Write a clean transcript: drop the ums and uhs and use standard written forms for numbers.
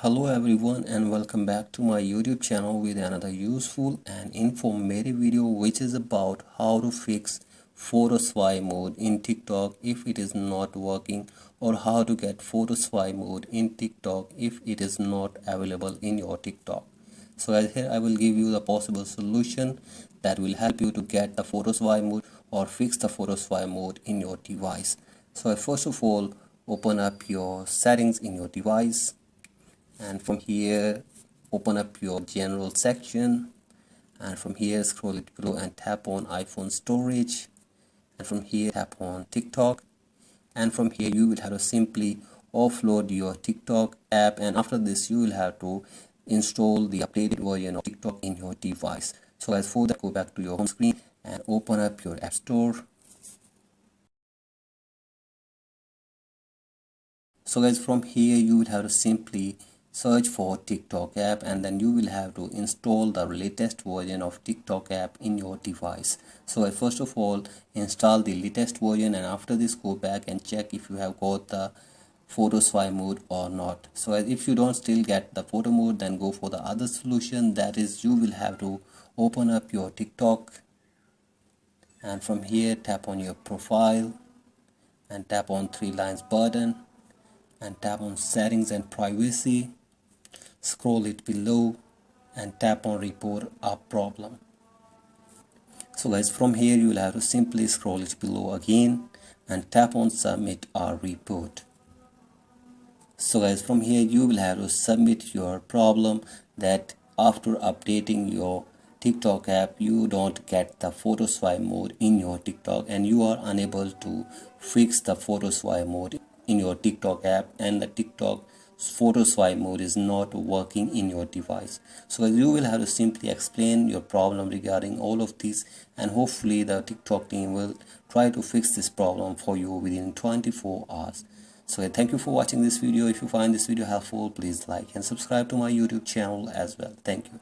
Hello everyone and welcome back to my YouTube channel with another useful and informative video which is about how to fix photo swipe mode in TikTok if it is not working, or how to get photo swipe mode in TikTok if it is not available in your TikTok. So as here I will give you the possible solution that will help you to get the photo swipe mode or fix the photo swipe mode in your device. So first of all, open up your settings in your device, and from here open up your general section, and from here scroll it below and tap on iPhone storage, and from here tap on TikTok, and from here you will have to simply offload your TikTok app, and after this you will have to install the updated version of TikTok in your device. So as for that, go back to your home screen and open up your App Store. So guys, from here you will have to simply search for TikTok app, and then you will have to install the latest version of TikTok app in your device. So first of all, install the latest version, and after this go back and check if you have got the photo swipe mode or not. So if you don't still get the photo mode, then go for the other solution, that is you will have to open up your TikTok, and from here tap on your profile and tap on three lines button and tap on settings and privacy, scroll it below and tap on report a problem. So guys, from here you will have to simply scroll it below again and tap on submit a report. So guys, from here you will have to submit your problem that after updating your TikTok app you don't get the photo swipe mode in your TikTok, and you are unable to fix the photo swipe mode in your TikTok app, and the TikTok photo swipe mode is not working in your device. So you will have to simply explain your problem regarding all of this, and hopefully the TikTok team will try to fix this problem for you within 24 hours. So thank you for watching this video. If you find this video helpful, please like and subscribe to my YouTube channel as well. Thank you.